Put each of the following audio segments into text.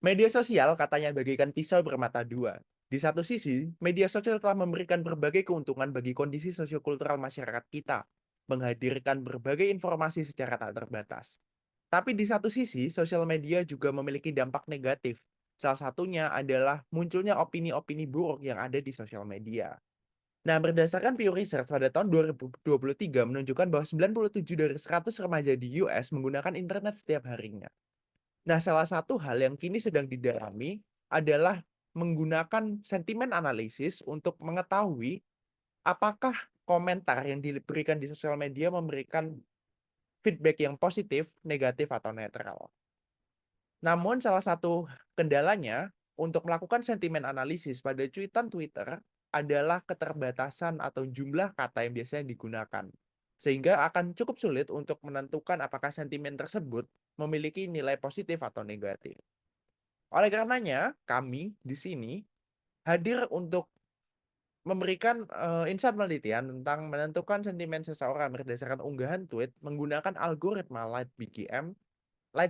Media sosial katanya bagaikan pisau bermata dua. Di satu sisi, media sosial telah memberikan berbagai keuntungan bagi kondisi sosiokultural masyarakat kita, menghadirkan berbagai informasi secara tak terbatas. Tapi di satu sisi, sosial media juga memiliki dampak negatif. Salah satunya adalah munculnya opini-opini buruk yang ada di sosial media. Nah, berdasarkan Pew Research pada tahun 2023 menunjukkan bahwa 97 dari 100 remaja di US menggunakan internet setiap harinya. Nah, salah satu hal yang kini sedang didalami adalah menggunakan sentimen analisis untuk mengetahui apakah komentar yang diberikan di sosial media memberikan feedback yang positif, negatif, atau netral. Namun salah satu kendalanya untuk melakukan sentimen analisis pada cuitan Twitter adalah keterbatasan atau jumlah kata yang biasanya digunakan. Sehingga akan cukup sulit untuk menentukan apakah sentimen tersebut memiliki nilai positif atau negatif. Oleh karenanya, kami di sini hadir untuk memberikan insight penelitian tentang menentukan sentimen seseorang berdasarkan unggahan tweet menggunakan algoritma Light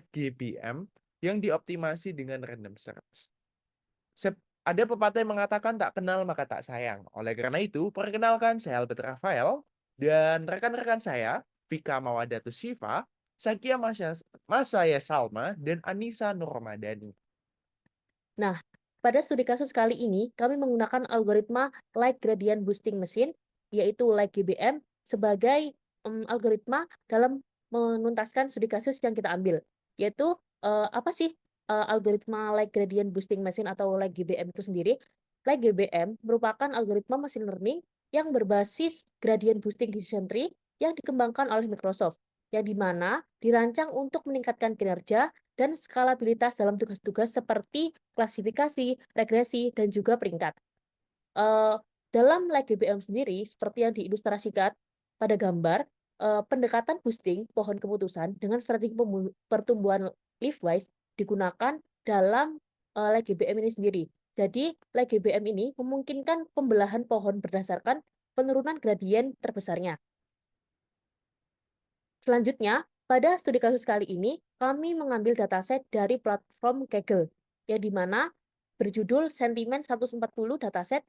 GBM yang dioptimasi dengan random search. Ada pepatah yang mengatakan tak kenal maka tak sayang. Oleh karena itu, perkenalkan saya Albert Rafael dan rekan-rekan saya, Vika Mawadatus Shiva, Sakia Masaya Salma, dan Anissa Nurmadani. Nah, pada studi kasus kali ini, kami menggunakan algoritma Light Gradient Boosting Machine, yaitu Light GBM, sebagai algoritma dalam menuntaskan studi kasus yang kita ambil. Yaitu, apa sih algoritma Light Gradient Boosting Machine atau Light GBM itu sendiri? Light GBM merupakan algoritma machine learning yang berbasis gradient boosting decision tree yang dikembangkan oleh Microsoft, yang dimana dirancang untuk meningkatkan kinerja dan skalabilitas dalam tugas-tugas seperti klasifikasi, regresi, dan juga peringkat. Eh, Dalam Light GBM sendiri, seperti yang diilustrasikan pada gambar, pendekatan boosting pohon keputusan dengan strategi pertumbuhan leafwise digunakan dalam Light GBM ini sendiri. Jadi, Light GBM ini memungkinkan pembelahan pohon berdasarkan penurunan gradien terbesarnya. Selanjutnya, pada studi kasus kali ini, kami mengambil dataset dari platform Kaggle, yang dimana berjudul Sentimen 140 dataset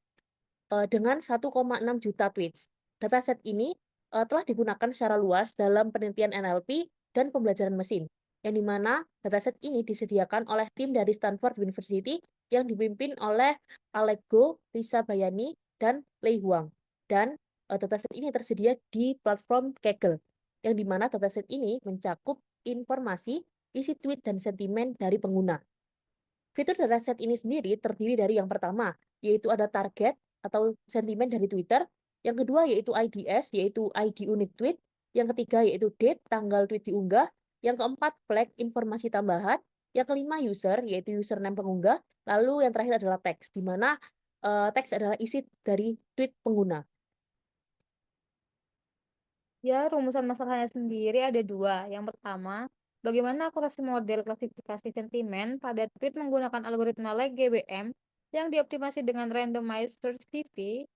dengan 1,6 juta tweets. Dataset ini telah digunakan secara luas dalam penelitian NLP dan pembelajaran mesin, yang dimana dataset ini disediakan oleh tim dari Stanford University yang dipimpin oleh Alec Go, Lisa Bayani, dan Lei Huang. Dan dataset ini tersedia di platform Kaggle, yang dimana dataset ini mencakup informasi, isi tweet, dan sentimen dari pengguna. Fitur dataset ini sendiri terdiri dari yang pertama, yaitu ada target atau sentimen dari Twitter, yang kedua yaitu IDS, yaitu ID unique tweet, yang ketiga yaitu date, tanggal tweet diunggah, yang keempat flag informasi tambahan, yang kelima user, yaitu username pengunggah, lalu yang terakhir adalah teks, di mana teks adalah isi dari tweet pengguna. Ya, rumusan masalahnya sendiri ada dua. Yang pertama, bagaimana akurasi model klasifikasi sentimen pada tweet menggunakan algoritma like GBM yang dioptimasi dengan randomized search TV.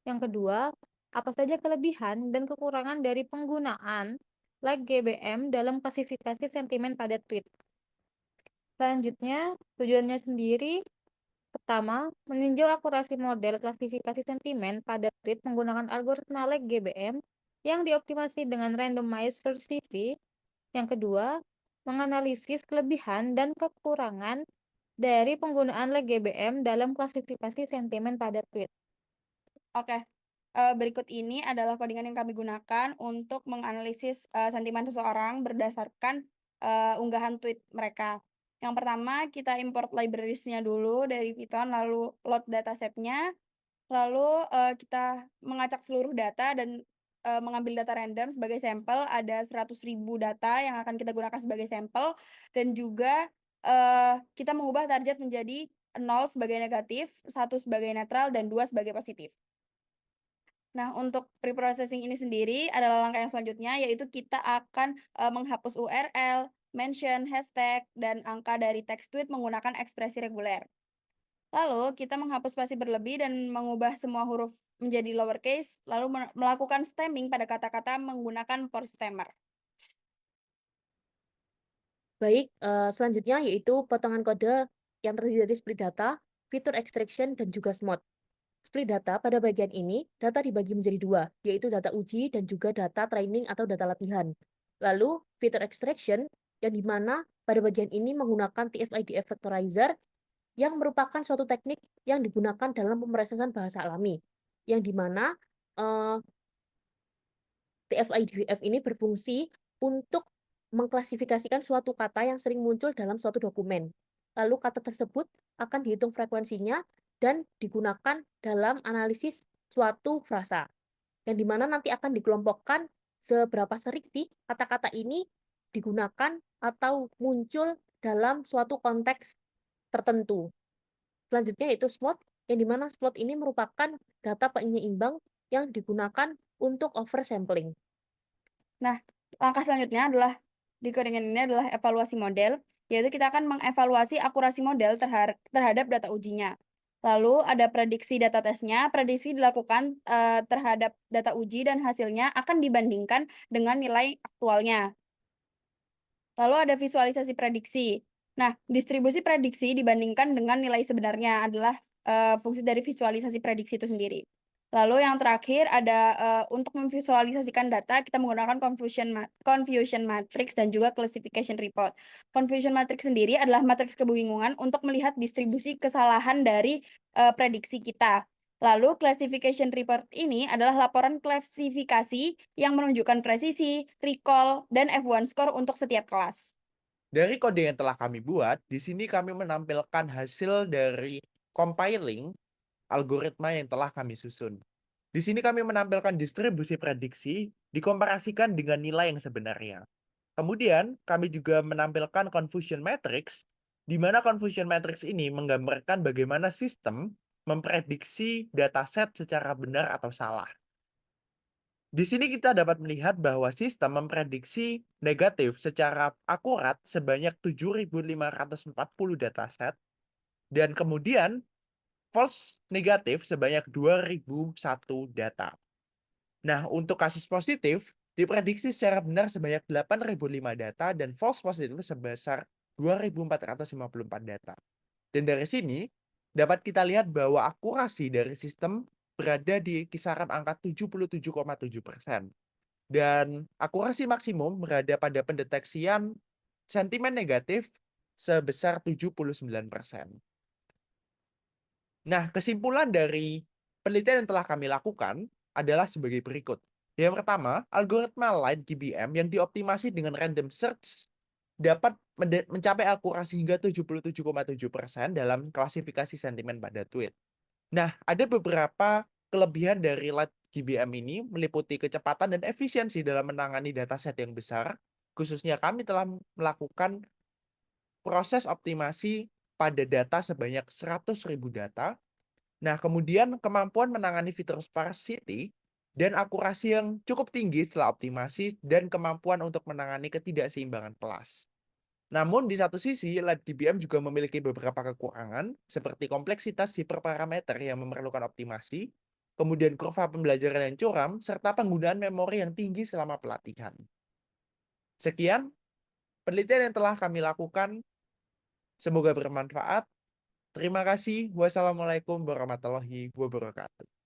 Yang kedua, apa saja kelebihan dan kekurangan dari penggunaan like GBM dalam klasifikasi sentimen pada tweet. Selanjutnya, tujuannya sendiri pertama, meninjau akurasi model klasifikasi sentimen pada tweet menggunakan algoritma like GBM yang dioptimasi dengan randomized search CV. Yang kedua, menganalisis kelebihan dan kekurangan dari penggunaan like GBM dalam klasifikasi sentimen pada tweet. Oke, berikut ini adalah codingan yang kami gunakan untuk menganalisis sentimen seseorang berdasarkan unggahan tweet mereka. Yang pertama, kita import libraries-nya dulu dari Python, lalu load dataset-nya, lalu kita mengacak seluruh data dan mengambil data random sebagai sampel. Ada 100.000 data yang akan kita gunakan sebagai sampel, dan juga kita mengubah target menjadi 0 sebagai negatif, 1 sebagai netral, dan 2 sebagai positif. Nah, untuk preprocessing ini sendiri adalah langkah yang selanjutnya, yaitu kita akan menghapus URL, mention, hashtag, dan angka dari teks tweet menggunakan ekspresi reguler. Lalu, kita menghapus spasi berlebih dan mengubah semua huruf menjadi lowercase, lalu melakukan stemming pada kata-kata menggunakan for stemmer. Baik, selanjutnya yaitu potongan kode yang terdiri dari split data, fitur extraction, dan juga SMOD. Split data pada bagian ini, data dibagi menjadi dua, yaitu data uji dan juga data training atau data latihan. Lalu, fitur extraction, yang dimana pada bagian ini menggunakan TF-IDF Vectorizer, yang merupakan suatu teknik yang digunakan dalam pemrosesan bahasa alami, yang dimana TF-IDF ini berfungsi untuk mengklasifikasikan suatu kata yang sering muncul dalam suatu dokumen. Lalu kata tersebut akan dihitung frekuensinya dan digunakan dalam analisis suatu frasa, yang dimana nanti akan dikelompokkan seberapa sering sih kata-kata ini digunakan atau muncul dalam suatu konteks tertentu. Selanjutnya yaitu SWOT, yang dimana SWOT ini merupakan data penyeimbang yang digunakan untuk oversampling. Nah, langkah selanjutnya adalah di codingan ini adalah evaluasi model, yaitu kita akan mengevaluasi akurasi model terhadap data ujinya. Lalu ada prediksi data tesnya, prediksi dilakukan terhadap data uji dan hasilnya akan dibandingkan dengan nilai aktualnya. Lalu ada visualisasi prediksi. Nah, distribusi prediksi dibandingkan dengan nilai sebenarnya adalah fungsi dari visualisasi prediksi itu sendiri. Lalu yang terakhir ada untuk memvisualisasikan data kita menggunakan confusion matrix dan juga classification report. Confusion matrix sendiri adalah matriks kebingungan untuk melihat distribusi kesalahan dari prediksi kita. Lalu classification report ini adalah laporan klasifikasi yang menunjukkan presisi, recall, dan F1 score untuk setiap kelas. Dari kode yang telah kami buat, di sini kami menampilkan hasil dari compiling algoritma yang telah kami susun. Di sini kami menampilkan distribusi prediksi dikomparasikan dengan nilai yang sebenarnya. Kemudian, kami juga menampilkan confusion matrix, di mana confusion matrix ini menggambarkan bagaimana sistem memprediksi dataset secara benar atau salah. Di sini kita dapat melihat bahwa sistem memprediksi negatif secara akurat sebanyak 7.540 dataset, dan kemudian false negatif sebanyak 2.001 data. Nah, untuk kasus positif, diprediksi secara benar sebanyak 8.005 data dan false positif sebesar 2.454 data. Dan dari sini, dapat kita lihat bahwa akurasi dari sistem berada di kisaran angka 77,7%. Dan akurasi maksimum berada pada pendeteksian sentimen negatif sebesar 79%. Nah, kesimpulan dari penelitian yang telah kami lakukan adalah sebagai berikut. Yang pertama, algoritma Light GBM yang dioptimasi dengan random search dapat mencapai akurasi hingga 77,7% dalam klasifikasi sentimen pada tweet. Nah, ada beberapa kelebihan dari Light GBM ini meliputi kecepatan dan efisiensi dalam menangani dataset yang besar. Khususnya kami telah melakukan proses optimasi pada data sebanyak 100.000 data. Nah, kemudian kemampuan menangani fitur sparsity dan akurasi yang cukup tinggi setelah optimasi dan kemampuan untuk menangani ketidakseimbangan kelas. Namun di satu sisi, LightGBM juga memiliki beberapa kekurangan seperti kompleksitas hiperparameter yang memerlukan optimasi, kemudian kurva pembelajaran yang curam, serta penggunaan memori yang tinggi selama pelatihan. Sekian penelitian yang telah kami lakukan. Semoga bermanfaat. Terima kasih. Wassalamualaikum warahmatullahi wabarakatuh.